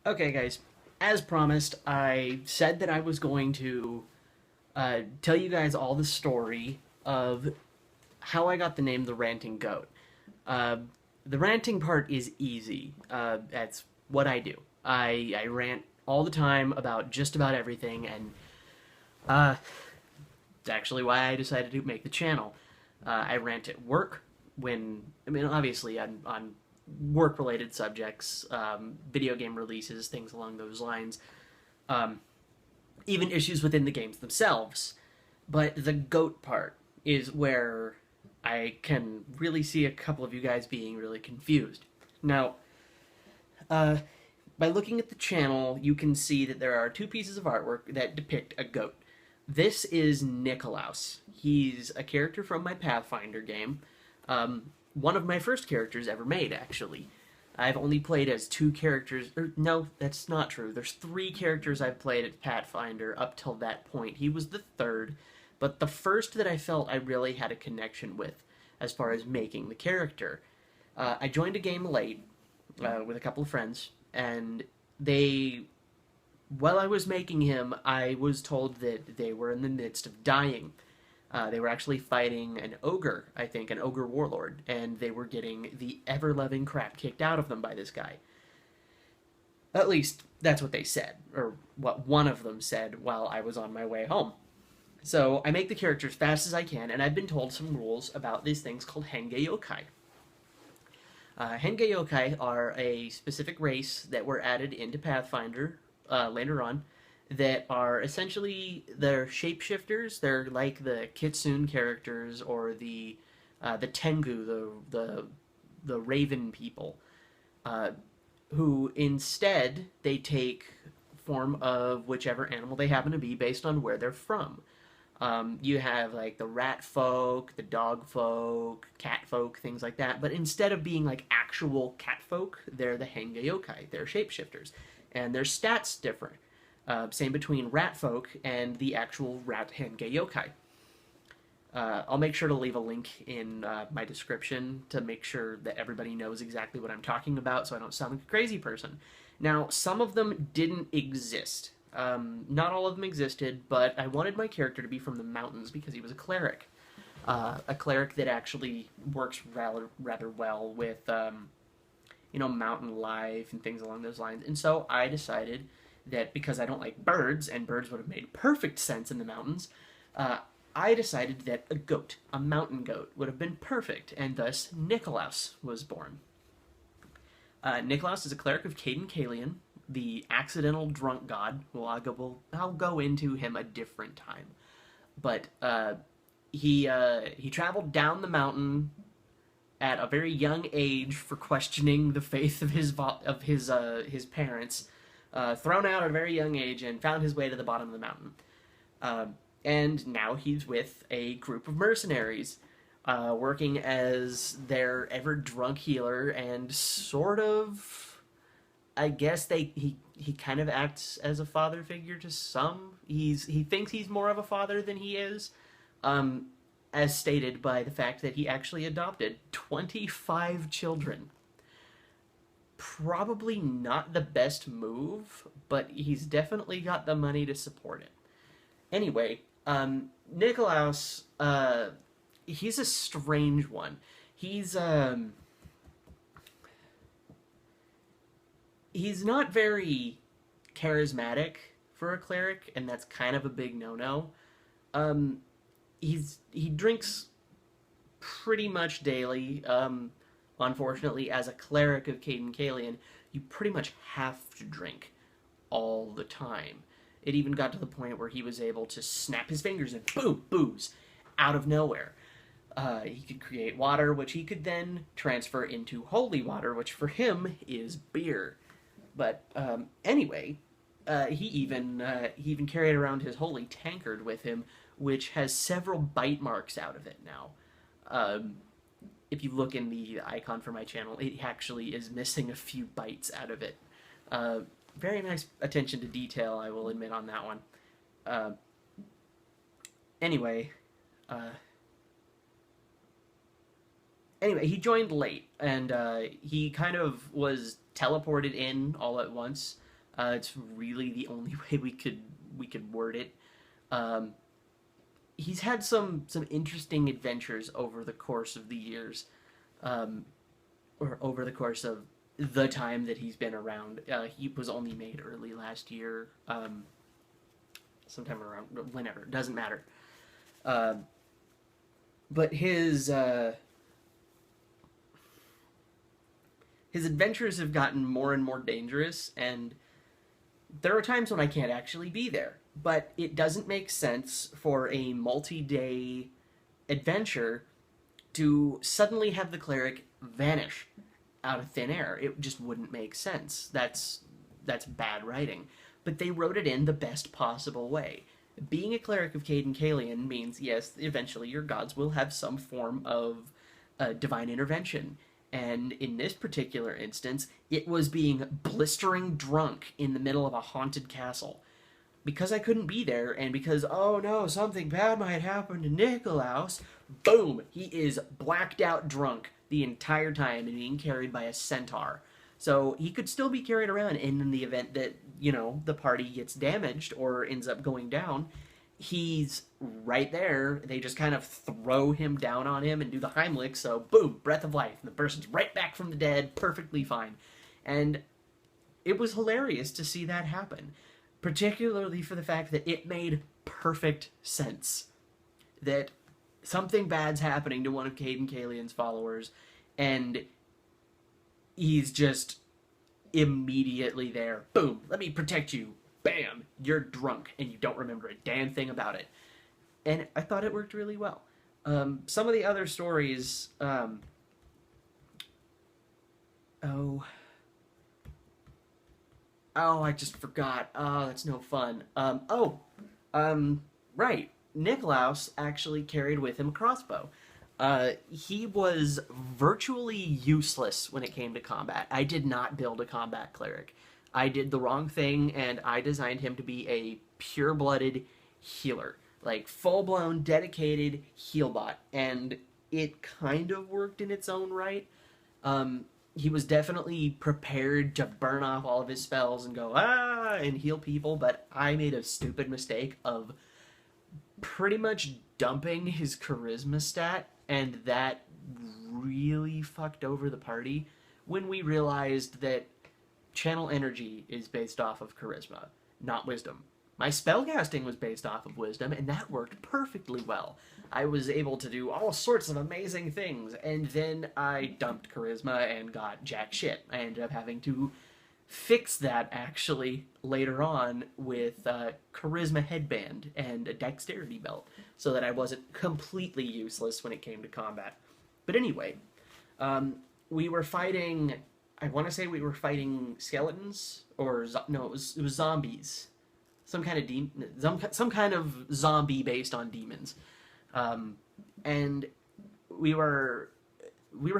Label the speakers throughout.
Speaker 1: Okay, guys. As promised, I said that I was going to tell you guys all the story of how I got the name the Ranting Goat. Uh, the ranting part is easy. That's what I do. I rant all the time about just about everything, and uh, it's actually why I decided to make the channel. I rant at work obviously on work related subjects, video game releases, things along those lines, um, even issues within the games themselves. But the goat part is where I can really see a couple of you guys being really confused. Now, uh, by looking at the channel, you can see that there are two pieces of artwork that depict a goat. This is Nicolaus. He's a character from my Pathfinder game. One of my first characters ever made, actually. I've only played as two characters. No, that's not true. There's three characters I've played at Pathfinder up till that point. He was the third, but the first that I felt I really had a connection with as far as making the character. I joined a game late with a couple of friends, and they while I was making him, I was told that they were in the midst of dying. They were actually fighting an ogre, I think, an ogre warlord, and they were getting the ever loving crap kicked out of them by this guy. At least, that's what they said, or what one of them said while I was on my way home. So I make the character as fast as I can, and I've been told some rules about these things called Henge Yokai. Henge Yokai are a specific race that were added into Pathfinder later on that are essentially they're shapeshifters. They're like the Kitsune characters or the Tengu, the Raven people, uh, who instead they take form of whichever animal they happen to be based on where they're from. You have like the rat folk, the dog folk, cat folk, things like that. But instead of being like actual cat folk, they're the Henge Yokai. They're shapeshifters. And their stats differ. Same between rat folk and the actual rat Henge Yokai. I'll make sure to leave a link in my description to make sure that everybody knows exactly what I'm talking about so I don't sound like a crazy person. Now, some of them didn't exist. Not all of them existed, but I wanted my character to be from the mountains because he was a cleric. A cleric that actually works rather well with, mountain life and things along those lines. And so I decided that because I don't like birds, and birds would have made perfect sense in the mountains, I decided that a goat, a mountain goat, would have been perfect, and thus Nicolaus was born. Nicolaus is a cleric of Cayden Cailean, the accidental drunk god. I'll go into him a different time, but he traveled down the mountain at a very young age for questioning the faith of his parents. Thrown out at a very young age and found his way to the bottom of the mountain. Uh, and now he's with a group of mercenaries, working as their ever drunk healer and sort of, I guess he kind of acts as a father figure to some. He thinks he's more of a father than he is, um, as stated by the fact that he actually adopted 25 children. Probably not the best move, but he's definitely got the money to support it. Anyway, Nicolaus, he's a strange one. He's not very charismatic for a cleric, and that's kind of a big no-no. Um, he drinks pretty much daily. Unfortunately, as a cleric of Cayden Cailean, you pretty much have to drink all the time. It even got to the point where he was able to snap his fingers and boom, booze, out of nowhere. He could create water, which he could then transfer into holy water, which for him is beer. But anyway, he even carried around his holy tankard with him, which has several bite marks out of it now. Um, if you look in the icon for my channel, it actually is missing a few bites out of it. Very nice attention to detail, I will admit on that one. Uh, anyway, uh, he joined late, and he kind of was teleported in all at once. It's really the only way we could word it. Um, he's had some interesting adventures over the course of the years, um, or over the course of the time that he's been around. He was only made early last year, sometime around whenever, doesn't matter. Um, but his adventures have gotten more and more dangerous, and there are times when I can't actually be there. But it doesn't make sense for a multi-day adventure to suddenly have the cleric vanish out of thin air. It just wouldn't make sense. That's bad writing. But they wrote it in the best possible way. Being a cleric of Cayden Cailean means, yes, eventually your gods will have some form of divine intervention. And in this particular instance, it was being blistering drunk in the middle of a haunted castle. Because I couldn't be there, and because, oh no, something bad might happen to Nicolaus, boom, he is blacked out drunk the entire time and being carried by a centaur. So he could still be carried around, and in the event that, the party gets damaged or ends up going down, he's right there. They just kind of throw him down on him and do the Heimlich, so boom, breath of life, and the person's right back from the dead, perfectly fine. And it was hilarious to see that happen, particularly for the fact that it made perfect sense that something bad's happening to one of Cayden Cailean's followers, and he's just immediately there. Boom, let me protect you. Bam, you're drunk, and you don't remember a damn thing about it. And I thought it worked really well. Some of the other stories, oh, I just forgot. Oh, that's no fun. Right. Nicolaus actually carried with him a crossbow. He was virtually useless when it came to combat. I did not build a combat cleric. I did the wrong thing, and I designed him to be a pure-blooded healer. Like, full-blown, dedicated heal bot. And it kind of worked in its own right. He was definitely prepared to burn off all of his spells and go, and heal people, but I made a stupid mistake of pretty much dumping his charisma stat, and that really fucked over the party when we realized that channel energy is based off of charisma, not wisdom. My spellcasting was based off of wisdom, and that worked perfectly well. I was able to do all sorts of amazing things, and then I dumped charisma and got jack shit. I ended up having to fix that, actually, later on with a charisma headband and a dexterity belt, so that I wasn't completely useless when it came to combat. But anyway, we were fighting, I want to say we were fighting skeletons, or, no, it was zombies. Some kind of zombie based on demons. And we were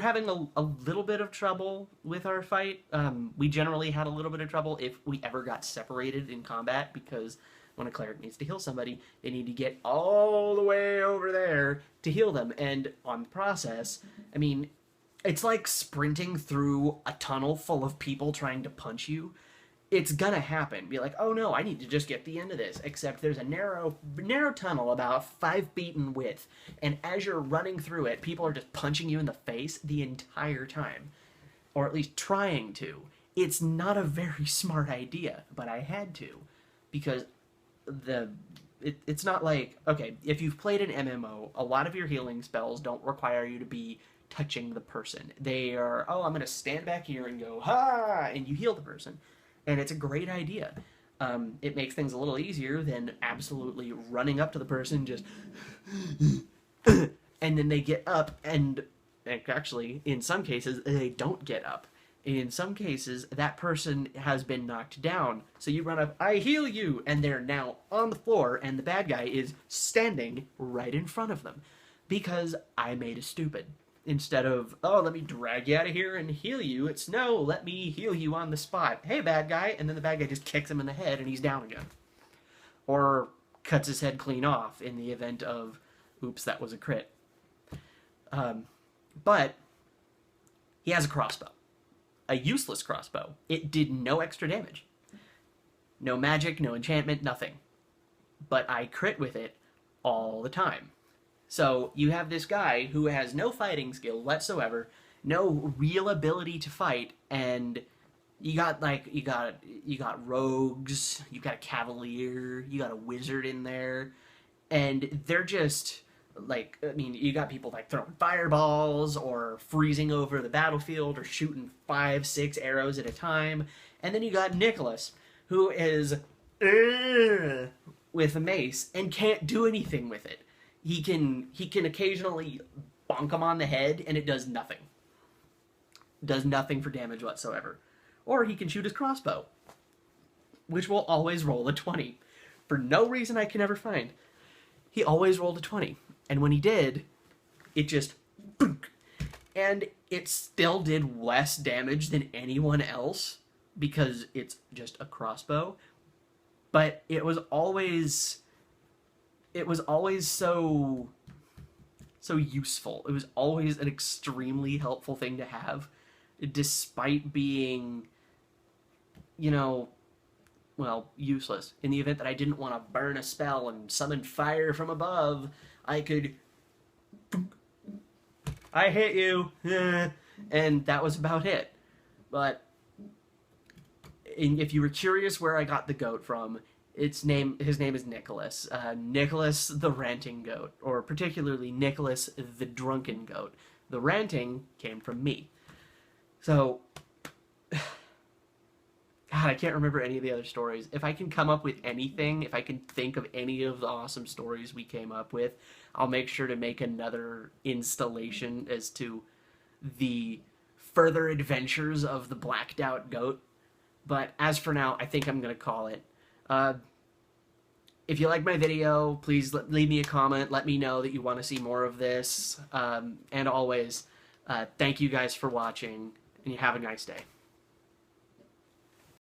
Speaker 1: having a little bit of trouble with our fight. We generally had a little bit of trouble if we ever got separated in combat, because when a cleric needs to heal somebody, they need to get all the way over there to heal them. And on the process, I mean, it's like sprinting through a tunnel full of people trying to punch you. It's gonna happen. Be like, oh no, I need to just get the end of this. Except there's a narrow tunnel about 5 feet in width, and as you're running through it, people are just punching you in the face the entire time. Or at least trying to. It's not a very smart idea, but I had to. Because it's not like, okay, if you've played an MMO, a lot of your healing spells don't require you to be touching the person. They are, oh, I'm gonna stand back here and go, ha, and you heal the person. And it's a great idea. It makes things a little easier than absolutely running up to the person, just and then they get up, and actually, in some cases, they don't get up. In some cases, that person has been knocked down, so you run up, I heal you, and they're now on the floor, and the bad guy is standing right in front of them, because I made a stupid. Instead of, oh, let me drag you out of here and heal you, it's, no, let me heal you on the spot. Hey, bad guy. And then the bad guy just kicks him in the head and he's down again. Or cuts his head clean off in the event of, oops, that was a crit. But he has a crossbow. A useless crossbow. It did no extra damage. No magic, no enchantment, nothing. But I crit with it all the time. So you have this guy who has no fighting skill whatsoever, no real ability to fight, and you got rogues, you got a cavalier, you got a wizard in there, and they're just like, I mean, you got people like throwing fireballs or freezing over the battlefield or shooting 5, 6 arrows at a time, and then you got Nicolaus, who is with a mace and can't do anything with it. He can occasionally bonk him on the head and it does nothing. Does nothing for damage whatsoever. Or he can shoot his crossbow, which will always roll a 20. For no reason I can ever find. He always rolled a 20. And when he did, it just... And it still did less damage than anyone else because it's just a crossbow. But it was always so useful. It was always an extremely helpful thing to have, despite being, useless. In the event that I didn't want to burn a spell and summon fire from above, I could... I hit you! And that was about it. But if you were curious where I got the goat from, his name is Nicolaus. Nicolaus the Ranting Goat, or particularly Nicolaus the Drunken Goat. The ranting came from me. So, God, I can't remember any of the other stories. If I can come up with anything, if I can think of any of the awesome stories we came up with, I'll make sure to make another installation as to the further adventures of the blacked out goat. But as for now, I think I'm going to call it. If you like my video, please leave me a comment. Let me know that you want to see more of this. And always, thank you guys for watching, and you have a nice day.